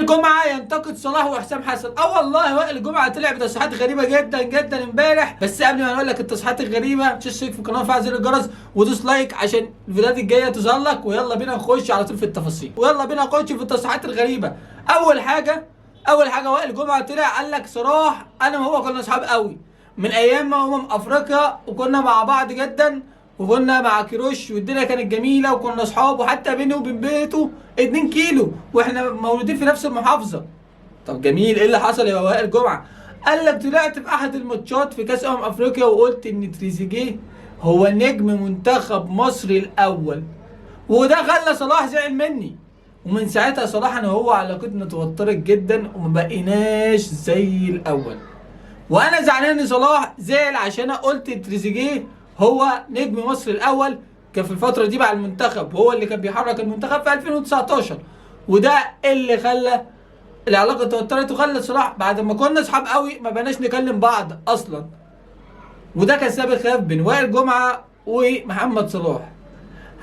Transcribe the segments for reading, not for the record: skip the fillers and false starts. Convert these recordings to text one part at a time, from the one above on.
جمعه ينتقد صلاح وحسام حسن. والله وائل جمعه طلع بتصريحات غريبه جدا جدا امبارح. بس قبل ما نقول لك التصريحات الغريبه، تشترك في القناه وفعل زر الجرس ودوس لايك عشان الفيديوهات الجايه تظهر لك. ويلا بينا نخش على طول في التفاصيل، ويلا بينا نخش في التصريحات الغريبه. اول حاجه وائل جمعه طلع قال لك صلاح انا وهو كنا اصحاب قوي من ايام ما افريقيا، وكنا مع بعض جدا، وكنا مع كيروش والدنيا كانت جميله وكنا اصحاب، وحتى بيني وبين بيته 2 كيلو واحنا مولودين في نفس المحافظه. طب جميل، ايه اللي حصل يا وائل جمعه؟ قال لك طلعت في احد الماتشات في كاس افريقيا وقلت ان تريزيجيه هو نجم منتخب مصر الاول، وده خلى صلاح زعل مني. ومن ساعتها صلاح انا وهو علاقتنا اتوترت جدا وما بقيناش زي الاول. وانا زعلان ان صلاح زعل عشان انا قلت تريزيجيه هو نجم مصر الاول. كان في الفتره دي مع المنتخب هو اللي كان بيحرك المنتخب في 2019، وده اللي خلى العلاقه اتوترت وخلى صلاح بعد ما كنا اصحاب قوي ما بقناش نكلم بعض اصلا. وده كان سبب خلاف بين وائل جمعه ومحمد صلاح.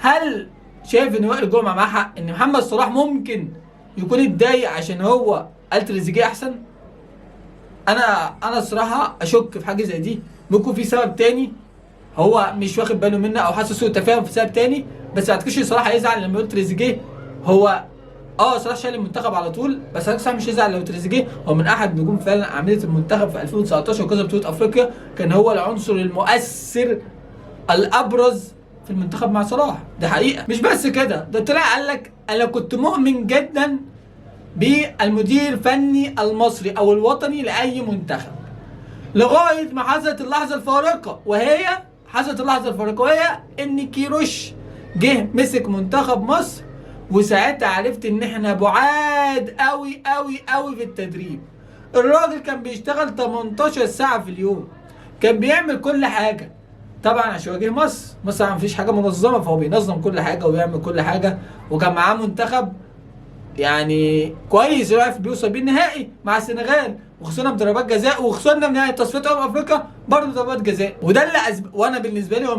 هل شايف ان وائل جمعه معاه حق ان محمد صلاح ممكن يكون اتضايق عشان هو قال تريزيجيه احسن؟ انا الصراحه اشك في حاجه زي دي. ممكن في سبب تاني هو مش واخد باله منه او حاسس سوء تفاهم في سبب تاني. بس ما اعتقدش صلاح هيزعل لما يقول تريزيجيه هو صلاح شايل المنتخب على طول. بس انا صلاح مش هيزعل لو تريزيجيه هو من احد نجوم فعلا عمليه المنتخب في 2019 وكذا بطوله افريقيا، كان هو العنصر المؤثر الابرز في المنتخب مع صلاح. ده حقيقه. مش بس كده، ده طلع قال لك انا كنت مؤمن جدا بالمدير الفني المصري او الوطني لاي منتخب لغايه ما حصلت اللحظه الفارقه، وهي ان كيروش جه مسك منتخب مصر. وساعتها عرفت ان احنا بعاد قوي قوي قوي في التدريب. الراجل كان بيشتغل 18 ساعه في اليوم، كان بيعمل كل حاجه. طبعا عشان يواجه مصر ما فيش حاجه منظمه، فهو بينظم كل حاجه وبيعمل كل حاجه. وكان معاه منتخب يعني كويس، رايح بيوصل بيه النهائي مع السنغال، وخسرنا بضربات جزاء، وخسرنا من نهائي تصفيات افريقيا برضه ضربات جزاء. وده اللي وانا بالنسبه لي هو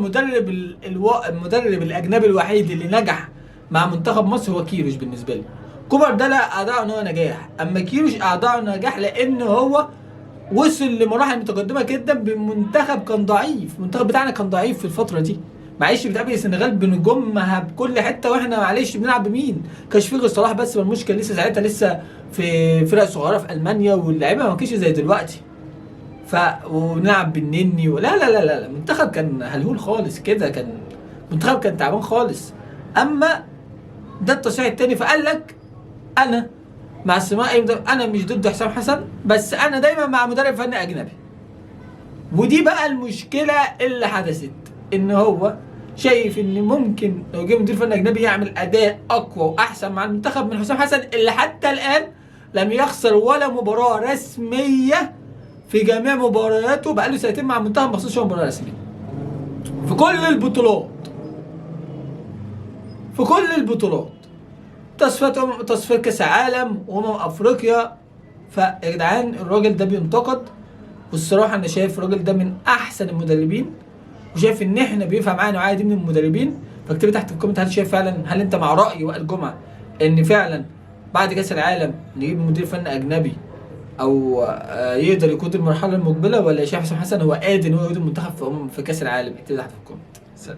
المدرب الاجنبي الوحيد اللي نجح مع منتخب مصر هو كيروش بالنسبه لي. كوبر ده لا اعدائه ان هو نجاح، اما كيروش اعدائه نجاح لان هو وصل لمراحل متقدمه جدا بمنتخب كان ضعيف. المنتخب بتاعنا كان ضعيف في الفتره دي، معلش بتقابل السنغال بنجومها بكل حته، واحنا معلش بنلعب بمين؟ كانش فيه غير صلاح بس. مرموش كان لسه ساعتها لسه في فرق صغيره في المانيا، واللعيبه ما كانش زي دلوقتي. ونلعب بالنني لا لا لا لا، المنتخب كان هلهول خالص كده، كان المنتخب كان تعبان خالص. اما ده التصريح التاني، فقال لك انا مع انا مش ضد حسام حسن، بس انا دايما مع مدرب فني اجنبي. ودي بقى المشكله اللي حدثت، ان هو شايف ان ممكن لو جه مدير فني اجنبي يعمل اداء اقوى واحسن مع المنتخب من حسام حسن، اللي حتى الان لم يخسر ولا مباراه رسميه في جميع مبارياته. بقى له سنتين مع المنتخب ما خسرش مباراه رسميه في كل البطولات، تصفيات كاس عالم افريقيا. فيا جدعان الراجل ده بينتقد، والصراحه انا شايف الراجل ده من احسن المدربين، وشايف ان احنا بينفع معانا نوعيه دي من المدربين. فاكتب تحت في الكومنت هل شايف فعلا، هل انت مع راي وائل جمعه ان فعلا بعد كاس العالم نجيب مدير فني اجنبي او يقدر يقود المرحله المقبله، ولا شايف حسام حسن هو قادر ان هو يقود المنتخب في كاس العالم؟ اكتب تحت في الكومنت.